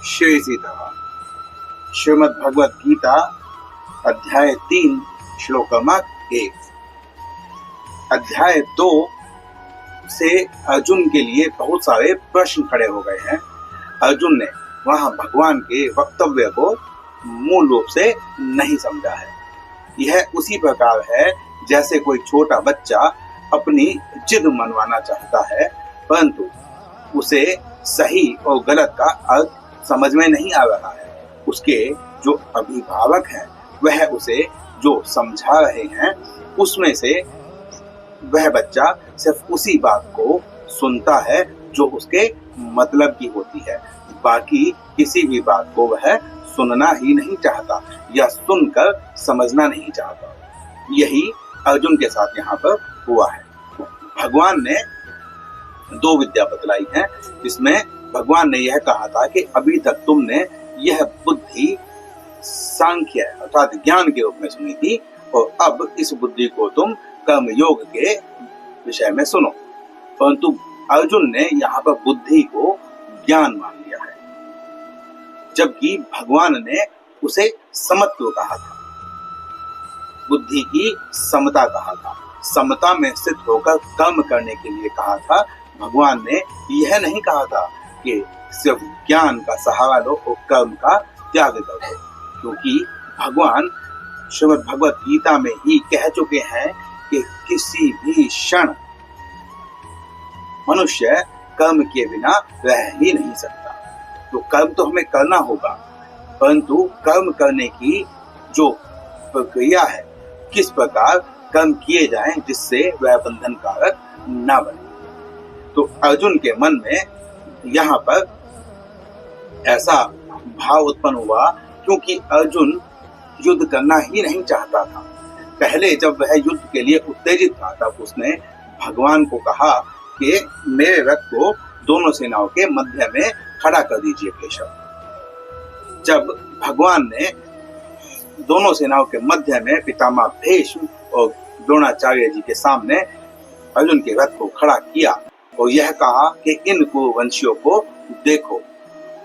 श्रीसीता श्रीमद् भगवत गीता अध्याय 3 श्लोक क्रमांक 1। अध्याय 2 से अर्जुन के लिए बहुत सारे प्रश्न खड़े हो गए हैं। अर्जुन ने वहां भगवान के वक्तव्य को मूल रूप से नहीं समझा है। यह उसी प्रकार है जैसे कोई छोटा बच्चा अपनी जिद मनवाना चाहता है, परंतु उसे सही और गलत का अर्थ समझ में नहीं आ रहा है। उसके जो अभिभावक हैं वह उसे जो समझा रहे हैं, उसमें से वह बच्चा सिर्फ उसी बात को सुनता है जो उसके मतलब की होती है। बाकी किसी भी बात को वह सुनना ही नहीं चाहता या सुनकर समझना नहीं चाहता। यही अर्जुन के साथ यहाँ पर हुआ है। भगवान ने 2 विद्या बतलाई है, जिसमें भगवान ने यह कहा था कि अभी तक तुमने यह बुद्धि सांख्य अर्थात ज्ञान के रूप में सुनी थी, और अब इस बुद्धि को तुम कर्म योग के विषय में सुनो। परंतु अर्जुन ने यहाँ पर बुद्धि को ज्ञान मान लिया है, जबकि भगवान ने उसे समत्व कहा था, बुद्धि की समता कहा था, समता में स्थित होकर कर्म करने के लिए कहा था। भगवान ने यह नहीं कहा था कि सिर्फ ज्ञान का सहारा लो और कर्म का त्याग करो, क्योंकि भगवान श्रीमद् भगवत गीता में ही कह चुके हैं कि किसी भी क्षण मनुष्य कर्म के बिना रह ही नहीं सकता। तो कर्म तो हमें करना होगा, परंतु कर्म करने की जो प्रक्रिया है, किस प्रकार कर्म किए जाएं जिससे वह बंधन कारक न बने। तो अर्जुन के मन में यहाँ पर ऐसा भाव उत्पन्न हुआ, क्योंकि अर्जुन युद्ध करना ही नहीं चाहता था। पहले जब वह युद्ध के लिए उत्तेजित था, तब उसने भगवान को कहा कि मेरे रथ को दोनों सेनाओं के मध्य में खड़ा कर दीजिए केशव। जब भगवान ने दोनों सेनाओं के मध्य में पितामह भीष्म और द्रोणाचार्य जी के सामने अर्जुन के रथ को खड़ा किया और यह कहा कि इन कुरुवंशियों को देखो,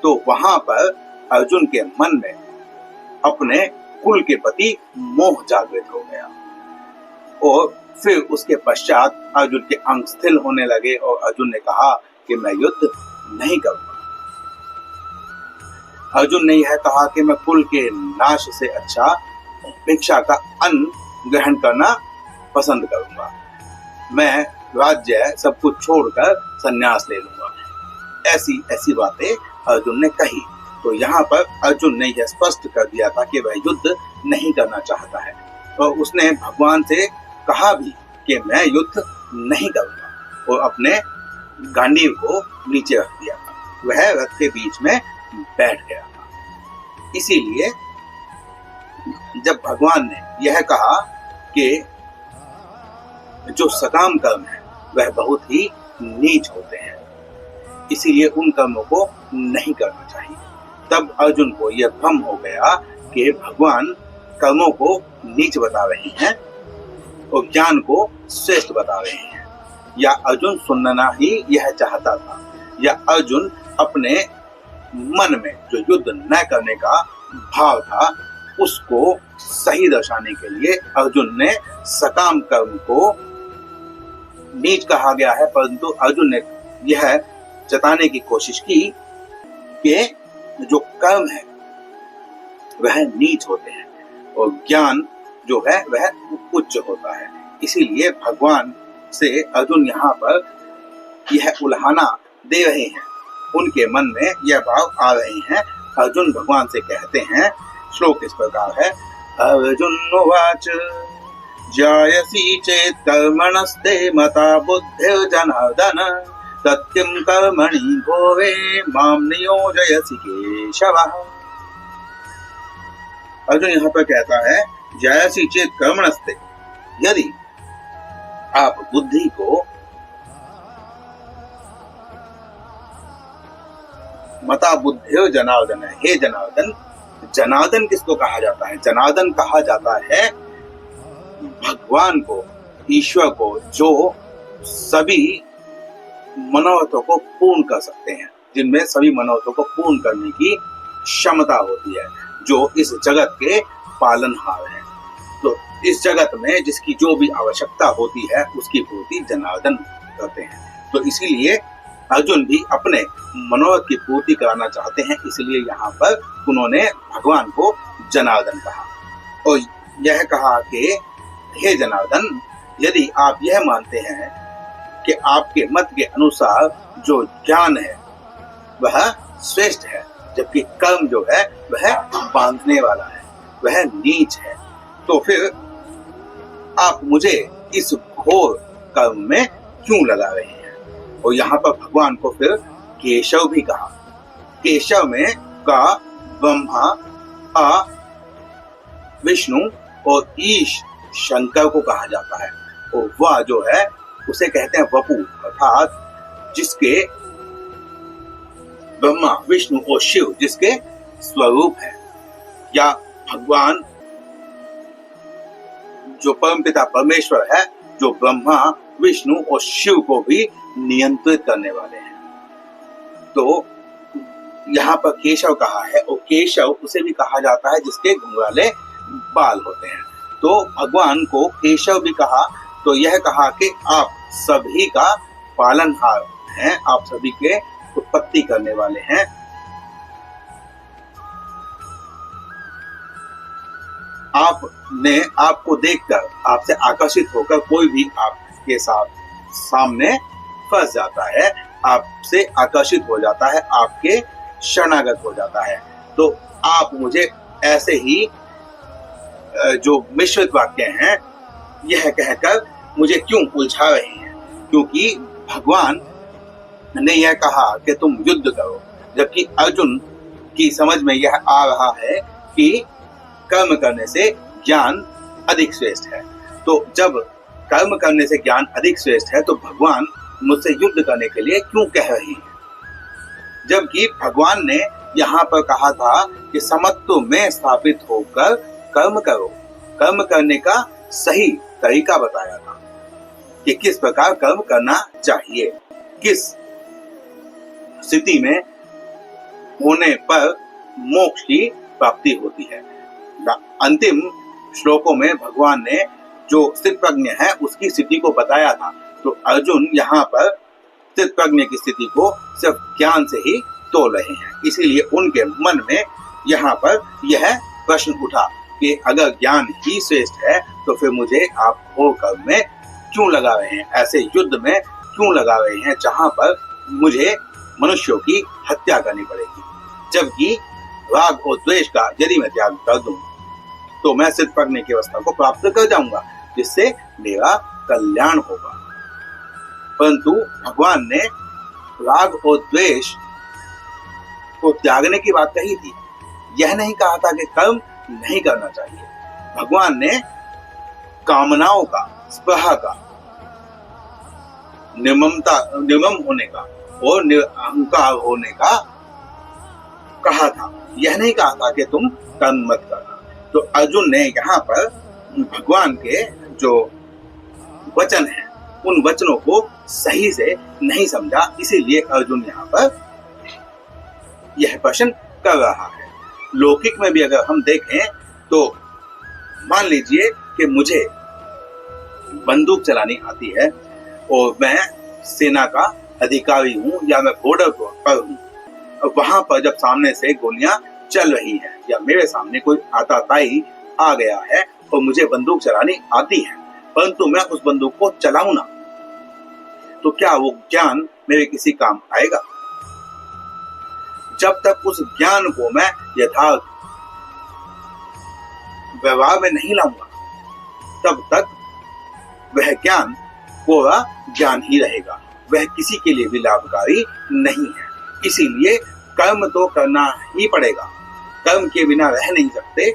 तो वहां पर अर्जुन के मन में अपने कुल के प्रति मोह जागृत हो गया, और फिर उसके पश्चात अर्जुन के अंग स्थिर होने लगे और अर्जुन ने कहा कि मैं युद्ध नहीं करूंगा। अर्जुन ने यह कहा कि मैं कुल के नाश से अच्छा भिक्षा का अन्न ग्रहण करना पसंद करूंगा, मैं राज्य सब कुछ छोड़कर संन्यास ले लूंगा। ऐसी बातें अर्जुन ने कही। तो यहाँ पर अर्जुन ने यह स्पष्ट कर दिया था कि वह युद्ध नहीं करना चाहता है, और उसने भगवान से कहा भी कि मैं युद्ध नहीं करूंगा, और अपने गांडीव को नीचे रख दिया था। वह रथ के बीच में बैठ गया था। इसीलिए जब भगवान ने यह कहा कि जो सकाम कर्म है वह बहुत ही नीच होते हैं, इसीलिए उन कर्मों को नहीं करना चाहिए, तब अर्जुन को यह भ्रम हो गया कि भगवान कर्मों को नीच बता रहे हैं और ज्ञान को श्रेष्ठ बता रहे हैं। या अर्जुन सुनना ही यह चाहता था, या अर्जुन अपने मन में जो युद्ध न करने का भाव था उसको सही दर्शाने के लिए अर्जुन ने सकाम कर्म को नीच कहा गया है, परंतु अर्जुन ने यह जताने की कोशिश की कि जो कर्म है वह नीच होते हैं और ज्ञान जो है वह उच्च होता है। इसीलिए भगवान से अर्जुन यहाँ पर यह उल्हाना दे रहे हैं, उनके मन में यह भाव आ रहे हैं। अर्जुन भगवान से कहते हैं, श्लोक इस प्रकार है, अर्जुन उवाच जायसी चेत् कर्मणस्ते मता बुद्धिर्जनार्दन तत्किं कर्मणि भोवे मां नियोजयसि केशव। अर्जुन यहाँ पर कहता है, जायसी चेत् कर्मणस्ते, यदि आप बुद्धि को मता बुद्धिर जनार्दन, हे जनार्दन। जनार्दन किसको कहा जाता है? जनार्दन कहा जाता है भगवान को, ईश्वर को, जो सभी मनोरथों को पूर्ण कर सकते हैं, जिनमें सभी मनोरथों को पूर्ण करने की क्षमता होती है, जो इस जगत के पालनहार हैं। तो इस जगत में जिसकी जो भी आवश्यकता होती है उसकी पूर्ति जनार्दन करते हैं। तो इसीलिए अर्जुन भी अपने मनोरथ की पूर्ति कराना चाहते हैं, इसलिए यहाँ पर उन्होंने भगवान को जनार्दन कहा और यह कहा कि हे जनार्दन, यदि आप यह मानते हैं कि आपके मत के अनुसार जो ज्ञान है वह श्रेष्ठ है, जबकि कर्म जो है वह बांधने वाला है, वह नीच है, तो फिर आप मुझे इस घोर कर्म में क्यों लगा रहे हैं। और यहाँ पर भगवान को फिर केशव भी कहा। केशव में का ब्रह्मा, अ विष्णु और ईश शंकर को कहा जाता है, और वह जो है उसे कहते हैं वपु, अर्थात जिसके ब्रह्मा, विष्णु और शिव जिसके स्वरूप है, या भगवान जो परमपिता परमेश्वर है, जो ब्रह्मा, विष्णु और शिव को भी नियंत्रित करने वाले हैं। तो यहाँ पर केशव कहा है, और केशव उसे भी कहा जाता है जिसके घुंघराले बाल होते हैं। तो भगवान को केशव भी कहा, तो यह कहा कि आप सभी का पालनहार हैं, आप सभी के उत्पत्ति करने वाले हैं। आपने आपको देखकर, आपसे आकर्षित होकर कोई भी आपके सामने फंस जाता है, आपसे आकर्षित हो जाता है, आपके शरणागत हो जाता है। तो आप मुझे ऐसे ही जो मिश्रित वाक्य हैं यह कहकर मुझे क्यों उलझा रहे हैं, क्योंकि भगवान ने यह कहा कि तुम युद्ध करो, जबकि अर्जुन की समझ में यह आ रहा है कि कर्म करने से ज्ञान अधिक श्रेष्ठ है। तो जब कर्म करने से ज्ञान अधिक श्रेष्ठ है, तो भगवान मुझसे युद्ध करने के लिए क्यों कह रहे हैं, जबकि भगवान ने यहाँ पर कहा था कि समत्व में स्थापित होकर कर्म करो। कर्म करने का सही तरीका बताया था कि किस प्रकार कर्म करना चाहिए, किस स्थिति में होने पर मोक्ष की प्राप्ति होती है। अंतिम श्लोकों में भगवान ने जो स्थित प्रज्ञ है उसकी स्थिति को बताया था। तो अर्जुन यहाँ पर स्थित प्रज्ञ की स्थिति को सिर्फ ज्ञान से ही तोल रहे हैं, इसीलिए उनके मन में यहाँ पर यह प्रश्न उठा कि अगर ज्ञान ही श्रेष्ठ है तो फिर मुझे आप घोर कर्म में क्यों लगा रहे हैं, ऐसे युद्ध में क्यों लगा रहे हैं जहाँ पर मुझे मनुष्यों की हत्या करनी पड़ेगी, जबकि राग और द्वेष का यदि मैं त्याग कर दूं तो मैं सिद्ध प्रज्ञ की अवस्था को प्राप्त कर जाऊंगा, जिससे मेरा कल्याण होगा। परंतु भगवान ने राग और द्वेष को त्यागने की बात कही थी, यह नहीं कहा था कि कर्म नहीं करना चाहिए। भगवान ने कामनाओं का, स्पृहा का, निर्मम होने का और अहंकार होने का कहा था, यह नहीं कहा था कि तुम कर्म मत करना। तो अर्जुन ने यहाँ पर भगवान के जो वचन हैं उन वचनों को सही से नहीं समझा, इसीलिए अर्जुन यहाँ पर यह प्रश्न कर रहा है। लौकिक में भी अगर हम देखें तो मान लीजिए कि मुझे बंदूक चलानी आती है और मैं सेना का अधिकारी हूँ या मैं बॉर्डर पर हूँ, वहां पर जब सामने से गोलियां चल रही हैं या मेरे सामने कोई आतताई आ गया है और मुझे बंदूक चलानी आती है, परंतु मैं उस बंदूक को चलाऊं ना, तो क्या वो ज्ञान मेरे किसी काम आएगा? जब तक उस ज्ञान को मैं यथार्थ व्यवहार में नहीं लाऊंगा तब तक वह ज्ञान पूरा ज्ञान ही रहेगा, वह किसी के लिए भी लाभकारी नहीं है। इसीलिए कर्म तो करना ही पड़ेगा, कर्म के बिना रह नहीं सकते।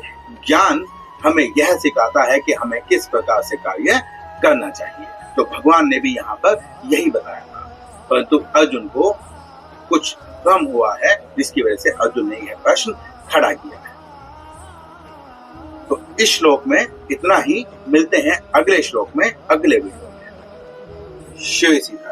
ज्ञान हमें यह सिखाता है कि हमें किस प्रकार से कार्य करना चाहिए। तो भगवान ने भी यहाँ पर यही बताया था, परंतु अर्जुन को कुछ भ्रम हुआ है जिसकी वजह से अर्जुन ने यह प्रश्न खड़ा किया है। तो इस श्लोक में इतना ही, मिलते हैं अगले श्लोक में अगले वीडियो में। शिव सीता।